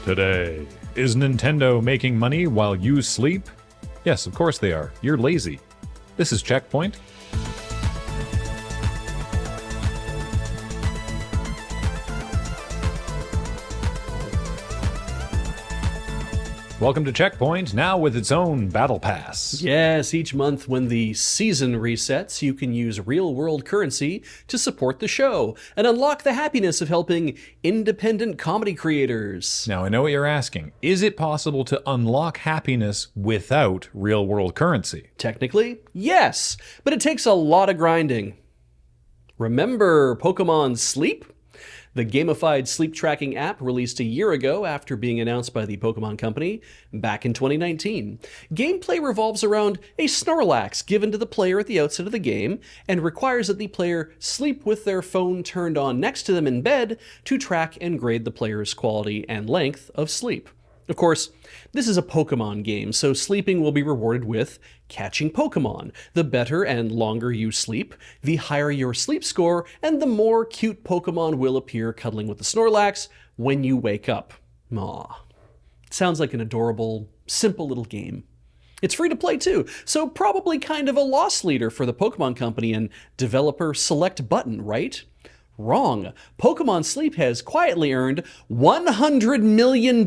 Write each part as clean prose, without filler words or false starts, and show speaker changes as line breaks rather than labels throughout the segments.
Today, is Nintendo making money while you sleep? Yes, of course they are. You're lazy. This is CheckPoint. Welcome to CheckPoint, now with its own Battle Pass.
Yes, each month when the season resets, you can use real-world currency to support the show and unlock the happiness of helping independent comedy creators.
Now, I know what you're asking. Is it possible to unlock happiness without real-world currency?
Technically, yes, but it takes a lot of grinding. Remember Pokemon Sleep? The gamified sleep tracking app released a year ago after being announced by the Pokemon Company back in 2019. Gameplay revolves around a Snorlax given to the player at the outset of the game and requires that the player sleep with their phone turned on next to them in bed to track and grade the player's quality and length of sleep. Of course, this is a Pokemon game, so sleeping will be rewarded with catching Pokemon. The better and longer you sleep, the higher your sleep score, and the more cute Pokemon will appear cuddling with the Snorlax when you wake up. Aw. Sounds like an adorable, simple little game. It's free to play too, so probably kind of a loss leader for the Pokemon Company and developer select button, right? Wrong. Pokemon Sleep has quietly earned $100 million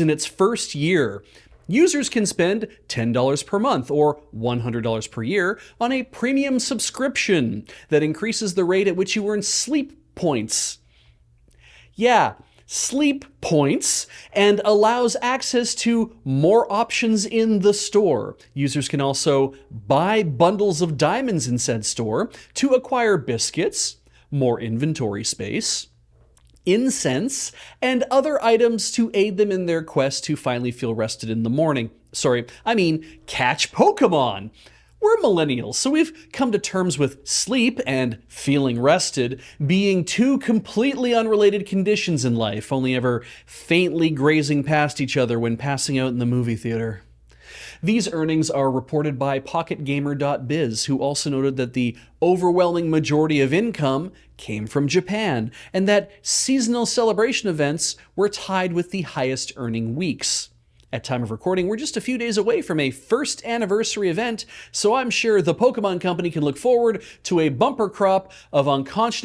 in its first year. Users can spend $10 per month or $100 per year on a premium subscription that increases the rate at which you earn sleep points. Yeah, sleep points, and allows access to more options in the store. Users can also buy bundles of diamonds in said store to acquire biscuits, more inventory space, incense, and other items to aid them in their quest to finally feel rested in the morning. Catch Pokemon! We're millennials, so we've come to terms with sleep and feeling rested being two completely unrelated conditions in life, only ever faintly grazing past each other when passing out in the movie theater. These earnings are reported by PocketGamer.biz, who also noted that the overwhelming majority of income came from Japan, and that seasonal celebration events were tied with the highest earning weeks. At time of recording, we're just a few days away from a first anniversary event, so I'm sure the Pokemon Company can look forward to a bumper crop of unconscious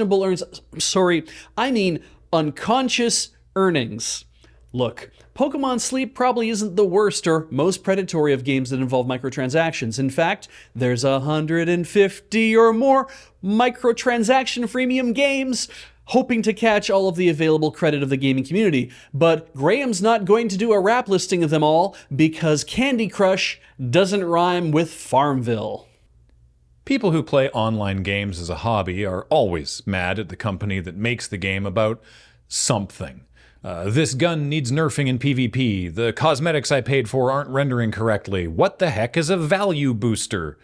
earnings. Look, Pokemon Sleep probably isn't the worst or most predatory of games that involve microtransactions. In fact, there's 150 or more microtransaction freemium games hoping to catch all of the available credit of the gaming community. But Graham's not going to do a rap listing of them all because Candy Crush doesn't rhyme with Farmville.
People who play online games as a hobby are always mad at the company that makes the game about something. This gun needs nerfing in PvP. The cosmetics I paid for aren't rendering correctly. What the heck is a value booster?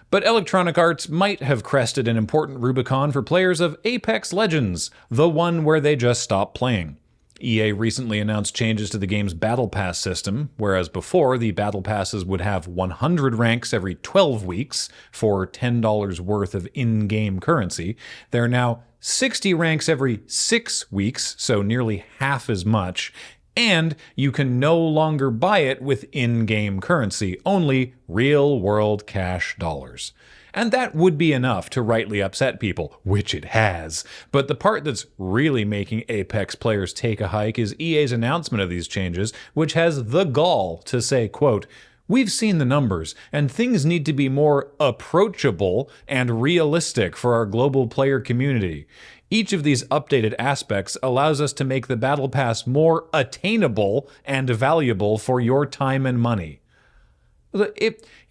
But Electronic Arts might have crested an important Rubicon for players of Apex Legends, the one where they just stopped playing. EA recently announced changes to the game's Battle Pass system, whereas before the Battle Passes would have 100 ranks every 12 weeks for $10 worth of in-game currency. They're now 60 ranks every 6 weeks, so nearly half as much, and you can no longer buy it with in-game currency, only real-world cash dollars. And that would be enough to rightly upset people, which it has. But the part that's really making Apex players take a hike is EA's announcement of these changes, which has the gall to say, quote, "We've seen the numbers, and things need to be more approachable and realistic for our global player community. Each of these updated aspects allows us to make the Battle Pass more attainable and valuable for your time and money."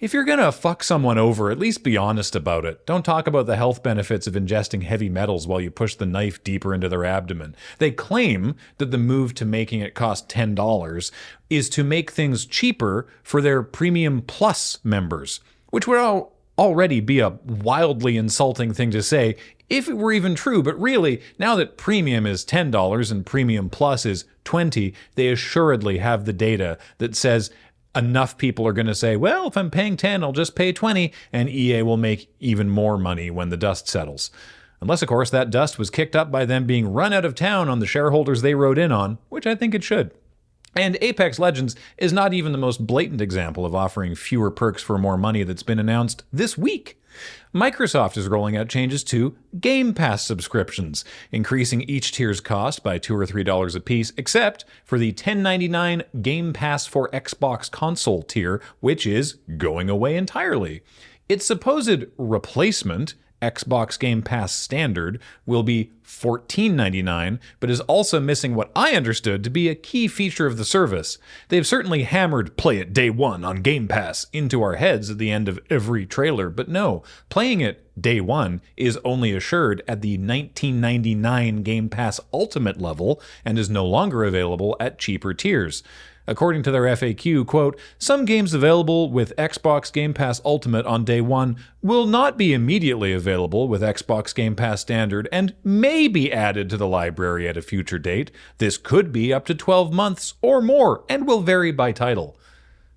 If you're gonna fuck someone over, at least be honest about it. Don't talk about the health benefits of ingesting heavy metals while you push the knife deeper into their abdomen. They claim that the move to making it cost $10 is to make things cheaper for their Premium Plus members, which would already be a wildly insulting thing to say if it were even true. But really, now that Premium is $10 and Premium Plus is $20, they assuredly have the data that says enough people are going to say, well, if I'm paying 10, I'll just pay 20, and EA will make even more money when the dust settles. Unless, of course, that dust was kicked up by them being run out of town on the shareholders they rode in on, which I think it should. And Apex Legends is not even the most blatant example of offering fewer perks for more money that's been announced this week. Microsoft is rolling out changes to Game Pass subscriptions, increasing each tier's cost by $2 or $3 apiece, except for the $10.99 Game Pass for Xbox console tier, which is going away entirely. Its supposed replacement, Xbox Game Pass Standard, will be $14.99, but is also missing what I understood to be a key feature of the service. They've certainly hammered play it day one on Game Pass into our heads at the end of every trailer, but no, playing it day one is only assured at the $19.99 Game Pass Ultimate level and is no longer available at cheaper tiers. According to their FAQ, quote, some games available with Xbox Game Pass Ultimate on day one will not be immediately available with Xbox Game Pass Standard and may be added to the library at a future date. This could be up to 12 months or more and will vary by title.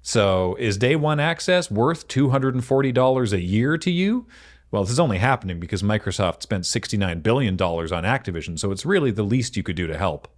So is day one access worth $240 a year to you? Well, this is only happening because Microsoft spent $69 billion on Activision, so it's really the least you could do to help.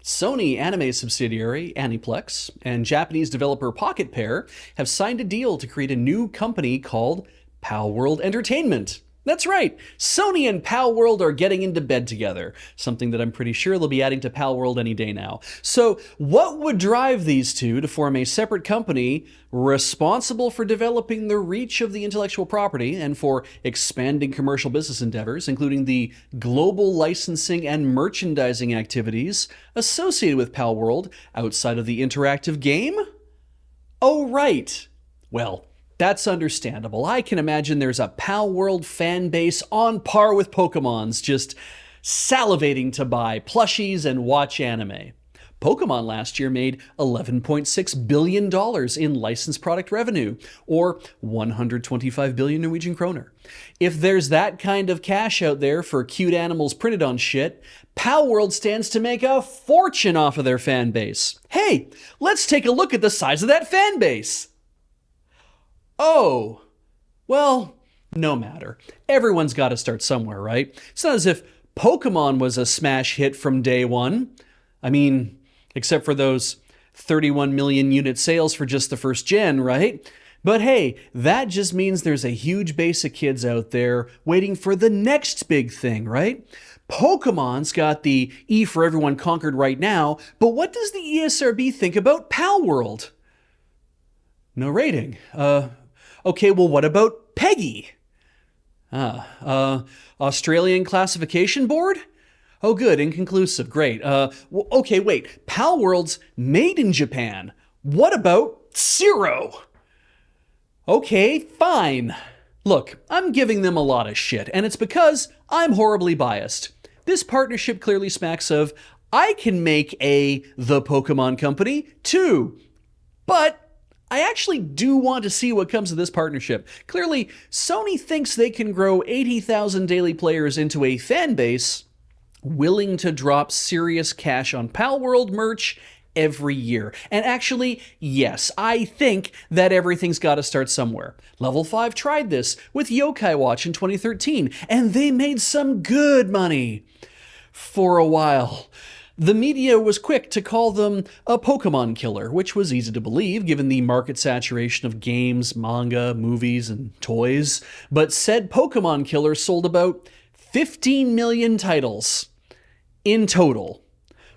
Sony anime subsidiary Aniplex and Japanese developer Pocket Pair have signed a deal to create a new company called Palworld Entertainment. That's right, Sony and Palworld are getting into bed together, something that I'm pretty sure they'll be adding to Palworld any day now. So what would drive these two to form a separate company responsible for developing the reach of the intellectual property and for expanding commercial business endeavors, including the global licensing and merchandising activities associated with Palworld outside of the interactive game? Oh, right. Well, that's understandable. I can imagine there's a Palworld fan base on par with Pokemon's, just salivating to buy plushies and watch anime. Pokemon last year made $11.6 billion in licensed product revenue, or 125 billion Norwegian kroner. If there's that kind of cash out there for cute animals printed on shit, Palworld stands to make a fortune off of their fan base. Hey, let's take a look at the size of that fan base. Oh, well, no matter. Everyone's got to start somewhere, right? It's not as if Pokemon was a smash hit from day one. I mean, except for those 31 million unit sales for just the first gen, right? But hey, that just means there's a huge base of kids out there waiting for the next big thing, right? Pokemon's got the E for Everyone conquered right now, but what does the ESRB think about Palworld? No rating. Okay, well, what about PEGI? Australian Classification Board? Oh, good, inconclusive, great. Okay, wait, Palworld's made in Japan. What about Zero? Okay, fine. Look, I'm giving them a lot of shit, and it's because I'm horribly biased. This partnership clearly smacks of, I can make the Pokemon company too, but I actually do want to see what comes of this partnership. Clearly, Sony thinks they can grow 80,000 daily players into a fan base willing to drop serious cash on Palworld merch every year. And actually, yes, I think that everything's got to start somewhere. Level 5 tried this with Yokai Watch in 2013, and they made some good money for a while. The media was quick to call them a Pokemon killer, which was easy to believe given the market saturation of games, manga, movies, and toys. But said Pokemon killer sold about 15 million titles in total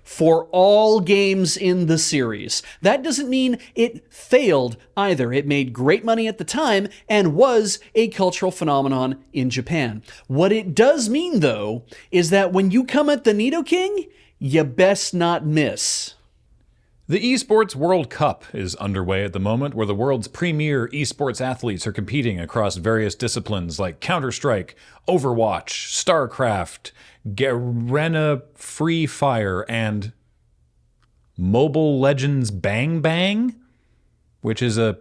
for all games in the series. That doesn't mean it failed either. It made great money at the time and was a cultural phenomenon in Japan. What it does mean, though, is that when you come at the Nidoking, you best not miss.
The Esports World Cup is underway at the moment, where the world's premier esports athletes are competing across various disciplines like Counter-Strike, Overwatch, StarCraft, Garena Free Fire, and Mobile Legends Bang Bang, which is a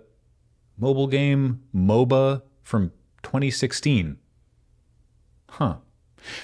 mobile game MOBA from 2016. Huh.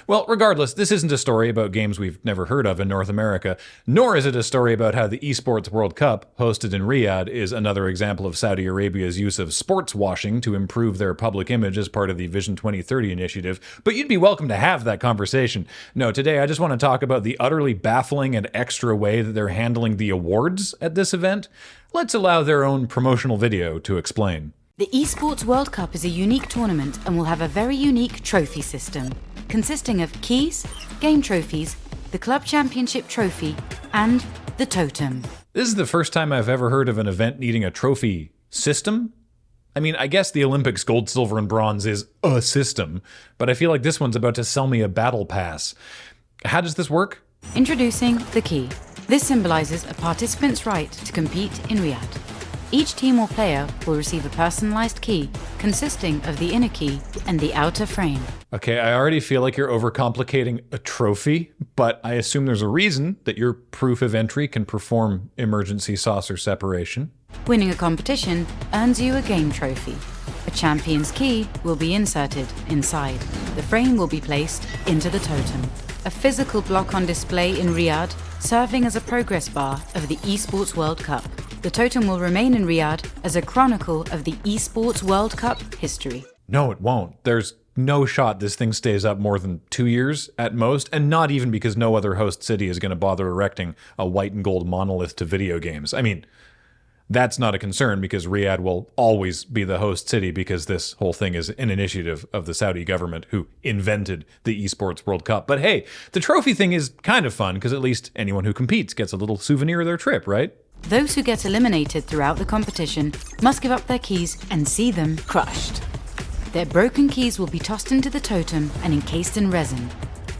Well, regardless, this isn't a story about games we've never heard of in North America, nor is it a story about how the Esports World Cup, hosted in Riyadh, is another example of Saudi Arabia's use of sports washing to improve their public image as part of the Vision 2030 initiative, but you'd be welcome to have that conversation. No, today I just want to talk about the utterly baffling and extra way that they're handling the awards at this event. Let's allow their own promotional video to explain.
The Esports World Cup is a unique tournament and will have a very unique trophy system, consisting of keys, game trophies, the club championship trophy, and the totem.
This is the first time I've ever heard of an event needing a trophy system. I mean, I guess the Olympics gold, silver, and bronze is a system, but I feel like this one's about to sell me a battle pass. How does this work?
Introducing the key. This symbolizes a participant's right to compete in Riyadh. Each team or player will receive a personalized key consisting of the inner key and the outer frame.
Okay, I already feel like you're overcomplicating a trophy, but I assume there's a reason that your proof of entry can perform emergency saucer separation.
Winning a competition earns you a game trophy. A champion's key will be inserted inside. The frame will be placed into the totem. A physical block on display in Riyadh, serving as a progress bar of the Esports World Cup. The totem will remain in Riyadh as a chronicle of the Esports World Cup history.
No, it won't. There's no shot this thing stays up more than 2 years at most, and not even because no other host city is going to bother erecting a white and gold monolith to video games. I mean, that's not a concern because Riyadh will always be the host city because this whole thing is an initiative of the Saudi government who invented the Esports World Cup. But hey, the trophy thing is kind of fun because at least anyone who competes gets a little souvenir of their trip, right?
Those who get eliminated throughout the competition must give up their keys and see them crushed. Their broken keys will be tossed into the totem and encased in resin,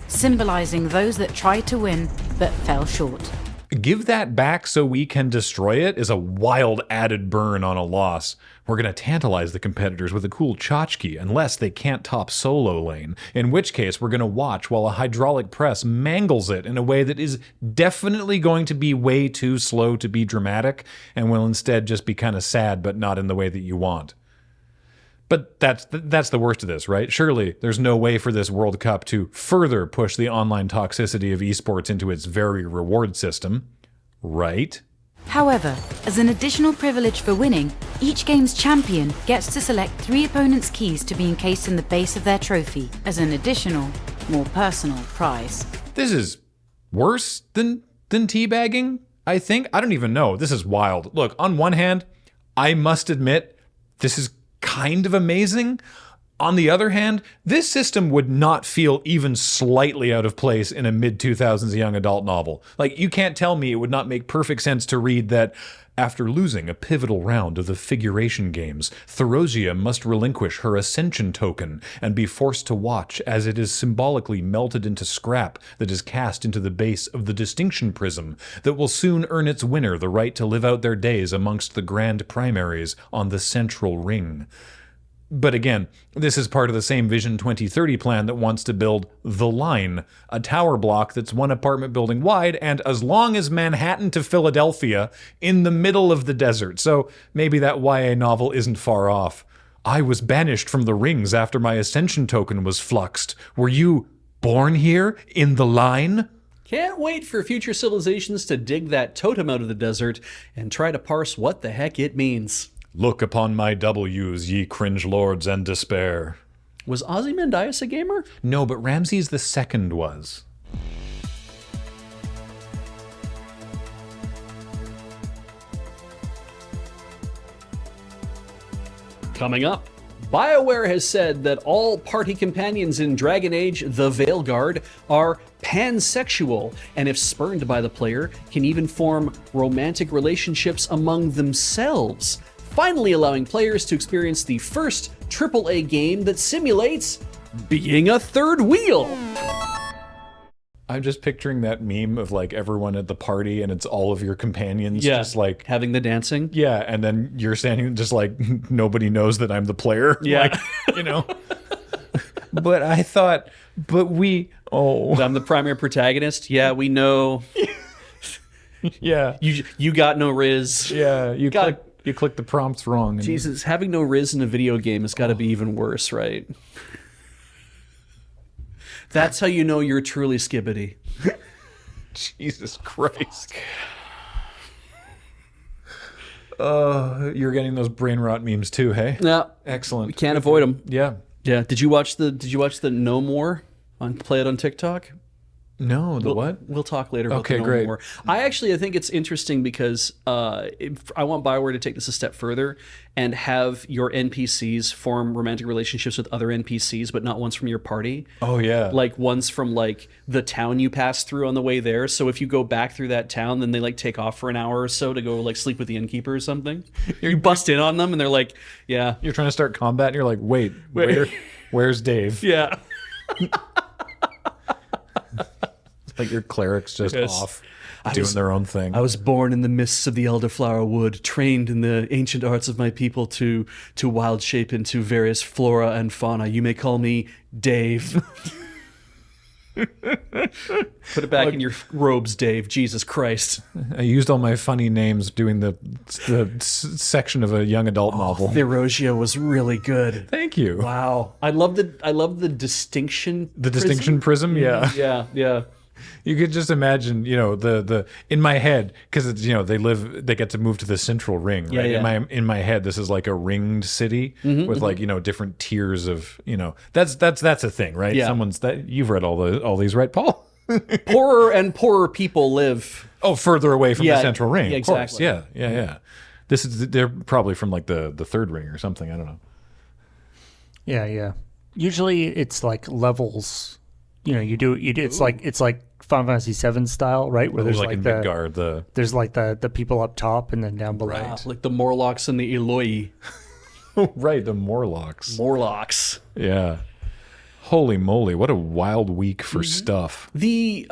symbolizing those that tried to win but fell short.
Give that back so we can destroy it is a wild added burn on a loss. We're going to tantalize the competitors with a cool tchotchke unless they can't top solo lane, in which case we're going to watch while a hydraulic press mangles it in a way that is definitely going to be way too slow to be dramatic and will instead just be kind of sad but not in the way that you want. But that's the worst of this, right? Surely there's no way for this World Cup to further push the online toxicity of esports into its very reward system, right?
However, as an additional privilege for winning, each game's champion gets to select 3 opponents' keys to be encased in the base of their trophy as an additional, more personal prize.
This is worse than teabagging, I think. I don't even know. This is wild. Look, on one hand, I must admit, this is kind of amazing. On the other hand, this system would not feel even slightly out of place in a mid-2000s young adult novel. Like, you can't tell me it would not make perfect sense to read that after losing a pivotal round of the figuration games, Therosia must relinquish her ascension token and be forced to watch as it is symbolically melted into scrap that is cast into the base of the distinction prism that will soon earn its winner the right to live out their days amongst the grand primaries on the central ring. But again, this is part of the same Vision 2030 plan that wants to build The Line, a tower block that's 1 apartment building wide and as long as Manhattan to Philadelphia in the middle of the desert. So maybe that YA novel isn't far off. I was banished from the rings after my ascension token was fluxed. Were you born here in The Line?
Can't wait for future civilizations to dig that totem out of the desert and try to parse what the heck it means.
Look upon my W's, ye cringe lords and despair.
Was Ozymandias a gamer?
No, but Ramses II was.
Coming up, BioWare has said that all party companions in Dragon Age The Veilguard are pansexual, and if spurned by the player, can even form romantic relationships among themselves, finally allowing players to experience the first AAA game that simulates being a third wheel.
I'm just picturing that meme of like everyone at the party and it's all of your companions just like
having the dancing.
Yeah, and then you're standing just like nobody knows that I'm the player.
Yeah.
Like, you know. But I thought,
I'm the primary protagonist. Yeah, we know.
Yeah.
You got no Riz.
Yeah, you click the prompts wrong. And
Jesus, having no Riz in a video game has got to be even worse, right? That's how you know you're truly skibbity.
Jesus Christ. You're getting those brain rot memes too, hey?
Yeah,
Excellent.
can't avoid them.
Yeah.
Yeah. Did you watch the No More on Play It on TikTok?
No, the what?
We'll talk later about
Okay,
the No
great.
More. I think it's interesting because I want BioWare to take this a step further and have your NPCs form romantic relationships with other NPCs, but not ones from your party.
Oh, yeah.
Like ones from like the town you pass through on the way there. So if you go back through that town, then they like take off for an hour or so to go like sleep with the innkeeper or something. You bust in on them and they're like, yeah.
You're trying to start combat and you're like, wait. Where's Dave?
Yeah.
Like your cleric's just off doing their own thing.
I was born in the mists of the elderflower wood, trained in the ancient arts of my people to wild shape into various flora and fauna. You may call me Dave. Put it back in your robes, Dave. Jesus Christ.
I used all my funny names doing the section of a young adult novel.
Therosia was really good.
Thank you.
Wow. I love the distinction.
The distinction prism, yeah.
Yeah.
You could just imagine, the in my head, because it's they get to move to the central ring, right?
Yeah.
In my head, this is like a ringed city with like different tiers of that's a thing, right?
Yeah.
You've read all these, right, Paul?
Poorer and poorer people live.
Oh, further away from the central ring,
yeah,
of course.
exactly.
Yeah. They're probably from like the third ring or something. I don't know.
Yeah. Usually it's like levels. It's like Final Fantasy VII style, right? Where there's
like in Midgard,
there's like the people up top and then down below.
Like the Morlocks and the Eloi.
right, the Morlocks.
Morlocks.
Yeah. Holy moly, what a wild week for stuff.
The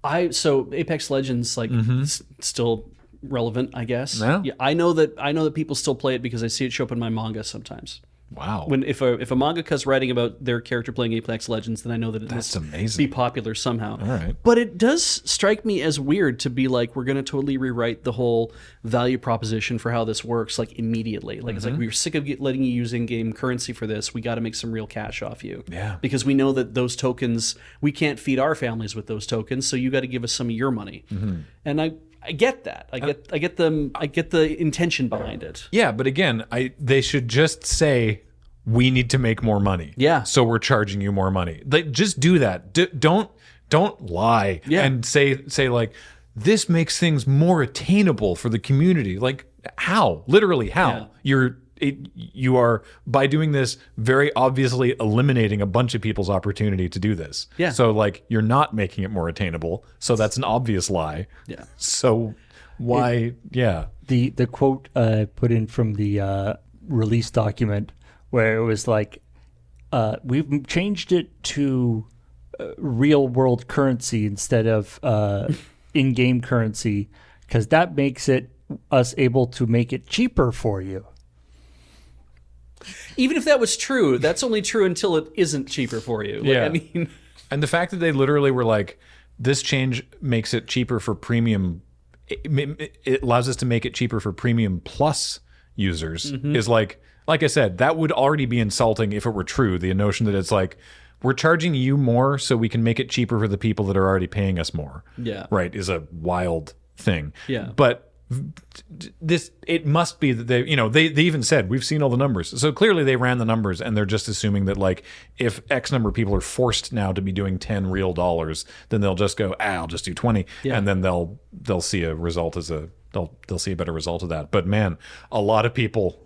Apex Legends still relevant, I guess.
Yeah?
I know that people still play it because I see it show up in my manga sometimes.
Wow.
If a mangaka's writing about their character playing Apex Legends, then I know that it
That's
must
amazing.
be popular somehow.
All right.
But it does strike me as weird to be like, we're going to totally rewrite the whole value proposition for how this works, like immediately. Like, it's like, we're sick of letting you use in-game currency for this. We got to make some real cash off you.
Yeah.
Because we know that those tokens, we can't feed our families with those tokens, so you got to give us some of your money. And I get that. I get the intention behind it.
Yeah, but again, they should just say, we need to make more money.
Yeah.
So we're charging you more money. Like, just do that. Don't lie and say like, this makes things more attainable for the community. Like, how? Literally, how?
Yeah.
You are, by doing this, very obviously eliminating a bunch of people's opportunity to do this.
Yeah.
So like, you're not making it more attainable. So that's an obvious lie.
Yeah.
So why?
The quote put in from the release document where it was like, we've changed it to real world currency instead of in-game currency because that makes us able to make it cheaper for you.
Even if that was true, that's only true until it isn't cheaper for you. Like,
Yeah.
I mean,
And the fact that they literally were like, this change makes it cheaper for premium, it allows us to make it cheaper for premium plus users is like I said, that would already be insulting if it were true. The notion that it's like, we're charging you more so we can make it cheaper for the people that are already paying us more.
Yeah.
Right, is a wild thing.
Yeah.
But it must be that they even said, we've seen all the numbers. So clearly they ran the numbers and they're just assuming that like, if X number of people are forced now to be doing 10 real dollars, then they'll just go, I'll just do 20.
Yeah.
And then they'll see a result they'll see a better result of that. But man, a lot of people,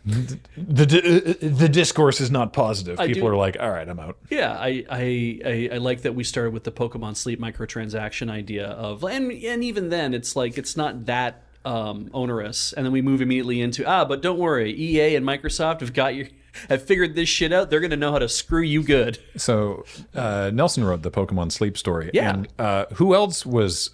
the discourse is not positive. People are like, all right, I'm out.
yeah, I like that we started with the Pokemon Sleep microtransaction idea of, and even then, it's like, it's not that onerous. And then we move immediately into, but don't worry, EA and Microsoft have figured this shit out. They're going to know how to screw you good.
So Nelson wrote the Pokemon Sleep story.
Yeah.
And who else was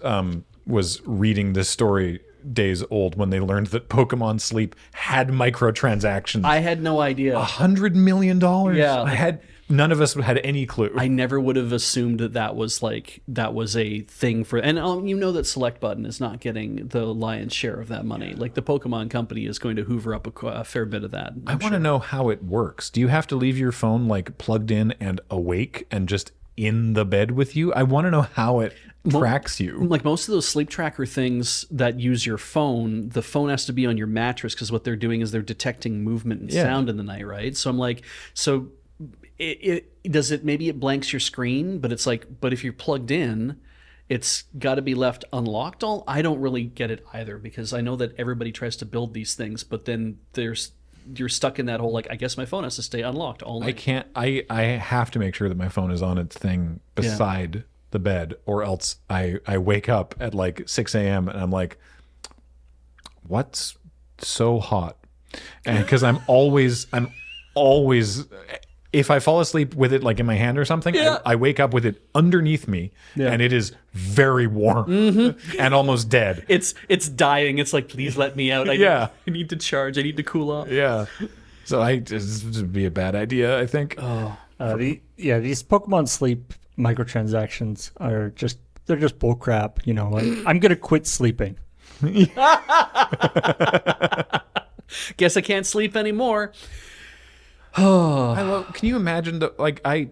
reading this story days old when they learned that Pokemon Sleep had microtransactions?
I had no idea.
$100 million.
Yeah.
none of us had any clue.
I never would have assumed that was a thing for, and you know that Select Button is not getting the lion's share of that money. Like the Pokemon Company is going to hoover up a fair bit of that.
I want to know how it works. Do you have to leave your phone like plugged in and awake and just in the bed with you? I want to know how it tracks you.
Like most of those sleep tracker things that use your phone, the phone has to be on your mattress because what they're doing is they're detecting movement and sound in the night, right? So I'm like, maybe it blanks your screen, but it's like, but if you're plugged in, it's got to be left unlocked. I don't really get it either, because I know that everybody tries to build these things, but then you're stuck in that whole, like, I guess my phone has to stay unlocked all night.
I have to make sure that my phone is on its thing beside the bed, or else I wake up at like 6 a.m. and I'm like, what's so hot? And because I'm always, if I fall asleep with it like in my hand or something, I wake up with it underneath me, and it is very warm and almost dead.
It's dying. It's like, please let me out. I need to charge. I need to cool off.
Yeah. So this would be a bad idea, I think.
These Pokemon Sleep microtransactions are just bullcrap. You know, like, I'm gonna quit sleeping.
Guess I can't sleep anymore.
Can you imagine I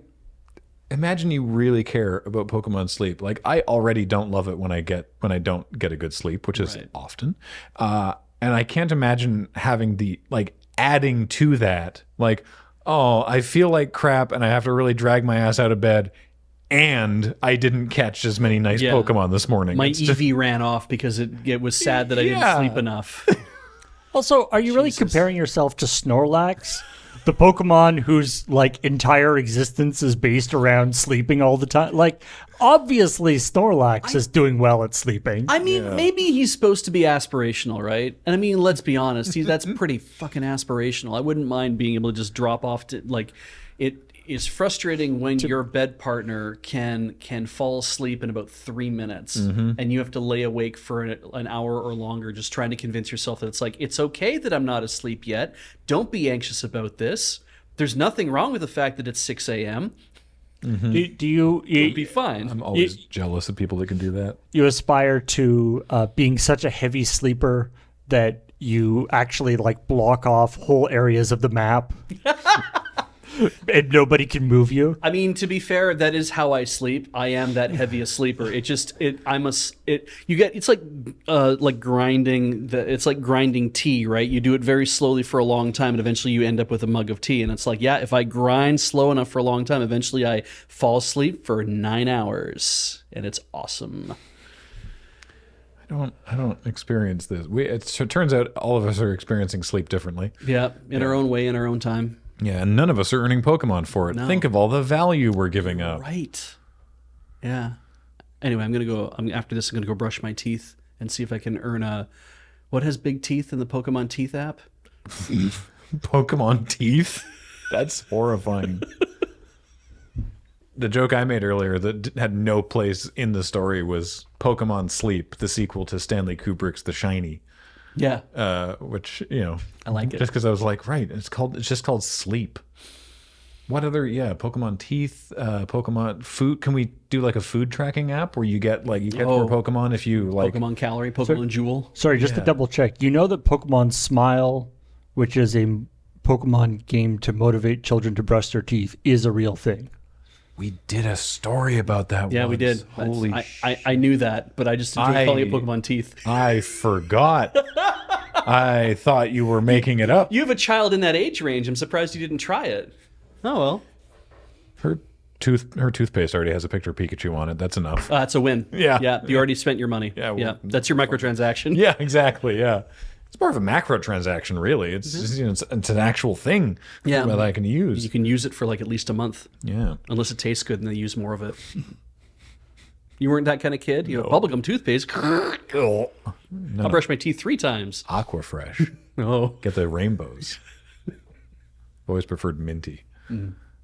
imagine you really care about Pokemon Sleep. Like, I already don't love it when I don't get a good sleep, which is often. And I can't imagine having the adding to that, like, oh, I feel like crap and I have to really drag my ass out of bed, and I didn't catch as many nice Pokemon this morning.
My Eevee ran off because it was sad that I didn't sleep enough.
Also, are you really comparing yourself to Snorlax, the Pokemon whose entire existence is based around sleeping all the time? Like, obviously Snorlax is doing well at sleeping.
I mean, maybe he's supposed to be aspirational, right? And I mean, let's be honest, that's pretty fucking aspirational. I wouldn't mind being able to just drop off to, it is frustrating when your bed partner can fall asleep in about 3 minutes, and you have to lay awake for an hour or longer just trying to convince yourself that it's okay that I'm not asleep yet. Don't be anxious about this. There's nothing wrong with the fact that it's 6 a.m.
Do you
It'll be fine.
I'm always jealous of people that can do that.
You aspire to being such a heavy sleeper that you actually block off whole areas of the map and nobody can move you?
I mean, to be fair, that is how I sleep. I am that heavy a sleeper. It's like grinding it's like grinding tea, right? You do it very slowly for a long time, and eventually you end up with a mug of tea. And it's like, if I grind slow enough for a long time, eventually I fall asleep for 9 hours, and it's awesome.
I don't experience this. It turns out all of us are experiencing sleep differently.
Yeah, in our own way, in our own time.
Yeah, and none of us are earning Pokemon for it.
No.
Think of all the value we're giving up.
Right. Yeah. Anyway, after this, I'm going to go brush my teeth and see if I can earn what has big teeth in the Pokemon Teeth app?
Pokemon Teeth? That's horrifying. The joke I made earlier that had no place in the story was Pokemon Sleep, the sequel to Stanley Kubrick's The Shiny.
Yeah.
Which,
I like it.
Just because I was like, right, it's just called Sleep. What other, Pokemon Teeth, Pokemon Food. Can we do a food tracking app where you get more Pokemon if you
Pokemon Calorie, Pokemon Jewel.
Sorry, just to double check. You know that Pokemon Smile, which is a Pokemon game to motivate children to brush their teeth, is a real thing.
We did a story about that.
Yeah,
once.
we did.
Holy
I knew that, but I just enjoyed calling it Pokemon Teeth.
I forgot. I thought you were making it up.
You have a child in that age range. I'm surprised you didn't try it. Oh, well.
Her toothpaste already has a picture of Pikachu on it. That's enough.
That's a win.
Yeah.
Yeah, you already spent your money.
Yeah,
that's your microtransaction.
Yeah, exactly, yeah. It's more of a macro transaction, really. It's just, it's an actual thing that I can use.
You can use it for at least a month.
Yeah.
Unless it tastes good and they use more of it. You weren't that kind of kid? You have bubblegum toothpaste.
No.
I'll brush my teeth 3 times.
Aquafresh.
Oh.
Get the rainbows. Always preferred minty.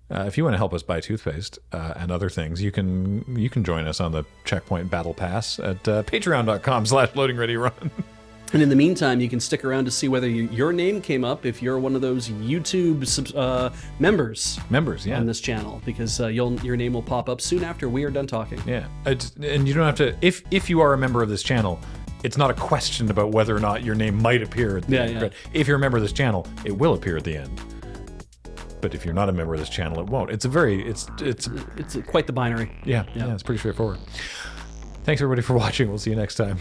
If you want to help us buy toothpaste and other things, you can join us on the CheckPoint Battle Pass at patreon.com/loadingreadyrun.
And in the meantime, you can stick around to see whether your name came up if you're one of those YouTube members
Members, yeah.
on this channel, because your name will pop up soon after we are done talking.
Yeah, and you don't have to. If you are a member of this channel, it's not a question about whether or not your name might appear at the end.
Yeah.
If you're a member of this channel, it will appear at the end. But if you're not a member of this channel, it won't. It's
Quite the binary.
Yeah, it's pretty straightforward. Thanks everybody for watching. We'll see you next time.